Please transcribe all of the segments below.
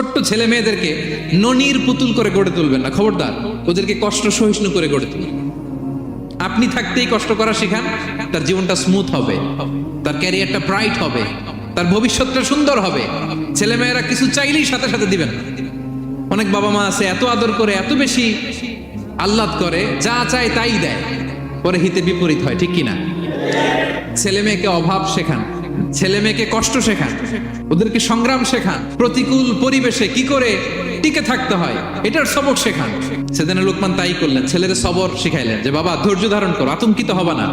ছোট্ট ছেলে মেয়েদেরকে ননির পুতুল করে গড়ে তুলবেন না, খবরদার। ওদেরকে কষ্ট সহিষ্ণু করে গড়ে তুলবেন। আপনি থাকতেই কষ্ট করা শিখান, তার জীবনটা স্মুথ হবে, তার ক্যারিয়ারটা ব্রাইট হবে, তার ভবিষ্যৎটা সুন্দর হবে। ছেলেমেয়েরা কিছু চাইলেই সাথে সাথে দিবেন। অনেক বাবা মা আছে এত আদর করে, এত বেশি আহ্লাদ করে, যা চায় তাই দেয়, পরে হিতে বিপরীত হয়, ঠিক কিনা? ছেলে মেয়েকে অভাব শেখান, ছেলে মেয়েকে কষ্ট শেখান, ওদেরকে সংগ্রাম শেখান, প্রতিকূল পরিবেশে কি করে টিকে থাকতে হয় এটার সবক শেখান। সেদিন লোকমান তাই করলেন, ছেলেদের সবর শিখাইলেন যে বাবা ধৈর্য ধারণ করো, আতঙ্কিত হবা না।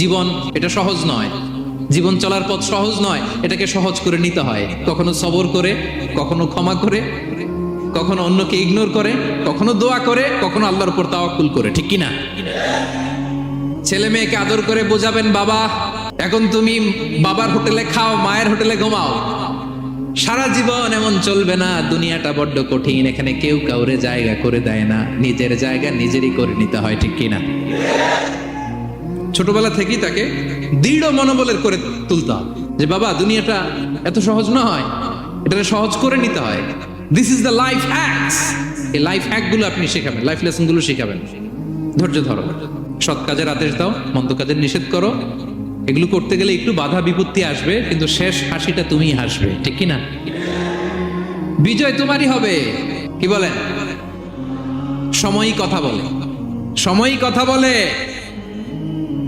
জীবন এটা সহজ নয়, জীবন চলার পথ সহজ নয়, এটাকে সহজ করে নিতে হয়। কখনো সবর করে, কখনো ক্ষমা করে, কখনো অন্যকে ইগনোর করে, কখনো দোয়া করে, কখনো আল্লাহর উপর তাওয়াক্কুল করে, ঠিক কিনা? ছেলে মেয়েকে আদর করে বোঝাবেন, বাবা এখন তুমি বাবার হোটেলে খাও, মায়ের হোটেলে ঘুমাও। সারা জীবন এমন চলবে না, দুনিয়াটা বড্ড কঠিন, এখানে কেউ কাউরে জায়গা করে দেয় না, নিজের জায়গা নিজেরই করে নিতে হয়, ঠিক কিনা? ছোটবেলা থেকেই তাকে দৃঢ় মনোবলের করে তুলতে হবে যে বাবা দুনিয়াটা এত সহজ নয়, এটা সহজ করে নিতে হয়। This is the life hacks. এই লাইফ হ্যাক গুলো আপনি শেখাবেন, লাইফ লেসন গুলো শেখাবেন। ধৈর্য ধরো, সৎ কাজের আদেশ দাও, মন্দ কাজের নিষেধ করো। এগুলো করতে গেলে একটু বাধা বিপত্তি আসবে, কিন্তু শেষ হাসিটা তুমিই হাসবে, ঠিক কিনা? বিজয় তোমারই হবে। কি বলেন? সময়ই কথা বলে, সময়ই কথা বলে।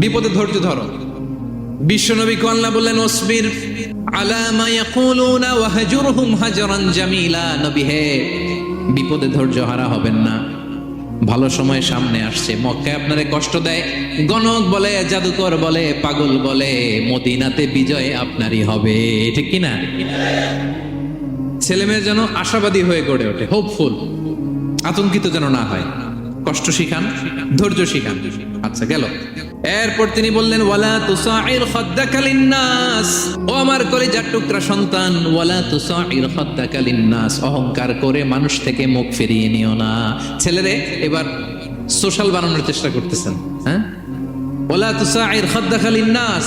বিপদে ধৈর্য ধরো। বিশ্বনবী আল্লাহ বললেন ওয়াসবির আলা মা ইয়াকুলুনা ওয়াহজুরহুম হাজরান জামিলা। নবী হে, বিপদে ধৈর্য হারা হবেন না। ভালো সময় সামনে আসছে, মক্কায় আপনারে কষ্ট দেয়, গণক বলে, জাদুকর বলে, পাগল বলে, মদিনাতে বিজয় আপনারই হবে, ঠিক কিনা? ছেলে মেয়ে যেন আশাবাদী হয়ে গড়ে ওঠে, হোপফুল, আতঙ্কিত যেন না হয়। কষ্ট শিখান, ধৈর্য শিখান। আচ্ছা গেল। এরপর তিনি বললেন ওয়ালা তুসাইর খাদ্দাকা লিন্নাস। ও আমার কলিজার টুকরা সন্তান, ওয়ালা তুসাইর খাদ্দাকা লিন্নাস। অহংকার করে মানুষ থেকে মুখ ফিরিয়ে নিও না। ছেলেরে এবার সোশ্যাল বানানোর চেষ্টা করতেছেন, হ্যাঁ? ওয়ালা তুসাইর খাদ্দাকা লিন্নাস।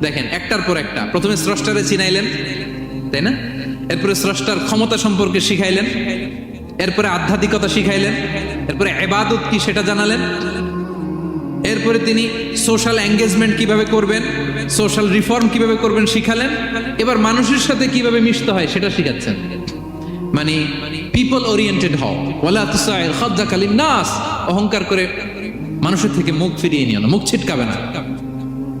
দেখেন একটার পর একটা, প্রথমে স্রষ্টারে চিনাইলেন, তাই না? এরপরে স্রষ্টার ক্ষমতা সম্পর্কে শিখাইলেন, এরপরে আধ্যাত্মিকতা শিখাইলেন, এরপরে ইবাদত কি সেটা জানালেন, এরপরে তিনি সোশ্যাল এঙ্গেজমেন্ট কিভাবে করবেন, সোশ্যাল রিফর্ম কিভাবে করবেন শিখালেন। এবার মানুষের সাথে কিভাবে মিশতে হয় সেটা শিখাচ্ছেন। মানে পিপল ওরিয়েন্টেড হও। ওয়ালা তুসাইর খাদ্দাকা লিন্নাস। অহংকার করে মানুষের থেকে মুখ ফিরিয়ে নিও না, মুখ ছিটকাবে না।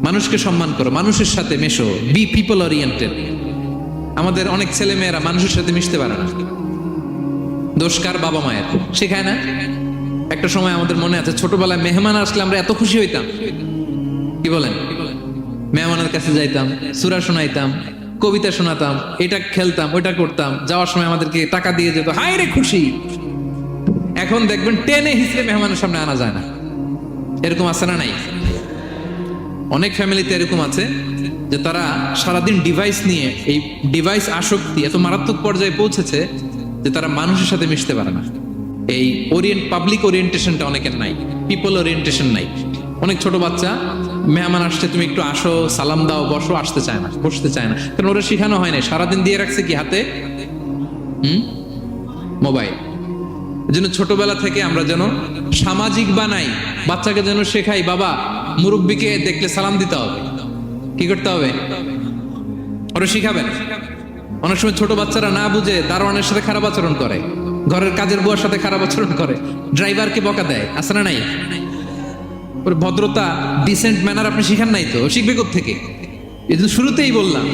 মানুষকে সম্মান করো, মানুষের সাথে মেশো, বি পিপল ওরিয়েন্টেড। আমাদের অনেক ছেলে মেয়েরা মানুষের সাথে মিশতে পারে না। দোষ কার? বাবা মায়ের, শেখায় না। একটা সময় আমাদের মনে আছে, ছোটবেলায় মেহমান আসলে আমরা এত খুশি হইতাম, কি বলেন? মেহমানের কাছে যাইতাম, সূরা শোনাইতাম, কবিতা শোনাতাম, এটা খেলতাম, ওইটা করতাম, যাওয়ার সময় আমাদেরকে টাকা দিয়ে যেত, হায় রে খুশি। এখন দেখবেন টেনে হিসেবে মেহমানের সামনে আনা যায় না। এরকম আছে না নাই? অনেক ফ্যামিলিতে এরকম আছে যে তারা সারাদিন ডিভাইস নিয়ে, এই ডিভাইস আসক্তি এত মারাত্মক পর্যায়ে পৌঁছেছে যে তারা মানুষের সাথে মিশতে পারে না। এই পাবলিক ওরিয়েন্টেশনটা অনেকের নাই, পিপল ওরিয়েন্টেশন নাই। অনেক ছোট বাচ্চা, মেহমান আসছে, তুমি একটু আসো, সালাম দাও, বসো, আসতে চায় না, বসতে চায় না, কারণ ওরা শিখানো হয় না। সারাদিন দিয়ে রাখছে কি হাতে? মোবাইল। এজন্য ছোটবেলা থেকে আমরা যেন সামাজিক বানাই, বাচ্চাকে যেন শেখাই, বাবা মুরব্বীকে দেখলে সালাম দিতে হবে। কি করতে হবে? ওরা শিখাবেন। অনেক সময় ছোট বাচ্চারা না বুঝে দারোয়ানের সাথে খারাপ আচরণ করে, ঘরের কাজের বুয়ার সাথে খারাপ আচরণ করে, ড্রাইভারকে বকা দেয়, আছে না নাই? ওর ভদ্রতা, ডিসেন্ট ম্যানার আপনি শিখান নাই, তো শিখবে কোত্থেকে? এই জন্য শুরুতেই বললাম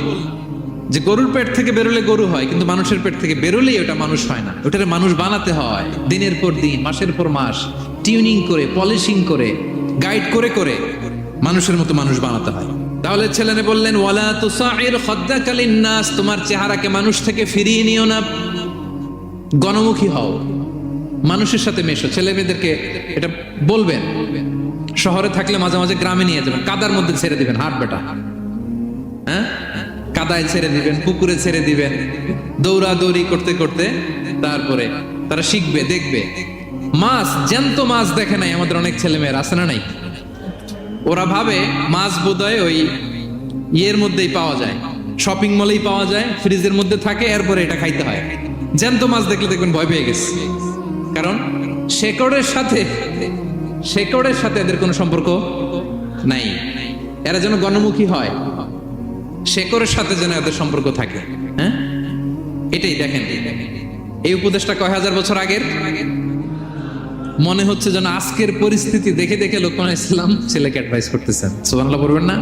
যে গরুর পেট থেকে বেরোলে গরু হয়, কিন্তু মানুষের পেট থেকে বেরোলেই ওটা মানুষ হয় না। ওটারে মানুষ বানাতে হয়, দিনের পর দিন, মাসের পর মাস, টিউনিং করে, পলিশিং করে, গাইড করে করে মানুষের মতো মানুষ বানাতে হয়। তাহলে ছেলেনে বললেন ওয়ালা তুসাইর খাদ্দাকা লিন্নাস। তোমার চেহারাকে মানুষ থেকে ফিরিয়ে নিও না, গণমুখী হও, মানুষের সাথে মেশো। ছেলে মেয়েদেরকে এটা বলবেন। শহরে থাকলে মাঝে মাঝে গ্রামে নিয়ে যাবেন, কাদার মধ্যে ছেড়ে দিবেন, হাট বেটা, হ্যাঁ, কাদায় ছেড়ে দিবেন, পুকুরে ছেড়ে দিবেন, দৌড়াদৌড়ি করতে করতে তারপরে তারা শিখবে, দেখবে। মাছ, জ্যান্ত মাছ দেখে নাই আমাদের অনেক ছেলে মেয়েরা, আছে না নাই? ওরা ভাবে মাছ বোধহয় ওই ইয়ের মধ্যেই পাওয়া যায়, শপিং মলেই পাওয়া যায়, ফ্রিজের মধ্যে থাকে, এরপরে এটা খাইতে হয়। জ্যান্ত মাছ দেখলে দেখবেন ভয় পেয়ে গেছে, কারণ শেকড়ের সাথে এদের কোনো সম্পর্ক নাই। এরা যেন গণমুখী হয়, শেকড়ের সাথে যেন এদের সম্পর্ক থাকে। হ্যাঁ, এটাই দেখেন, এই উপদেশটা কয় হাজার বছর আগের। মনে হচ্ছে যেন আজকের পরিস্থিতি দেখে দেখে লোকমান ইসলাম ছেলেকে অ্যাডভাইস করতেছেন। সুবহানাল্লাহ পড়বেন না?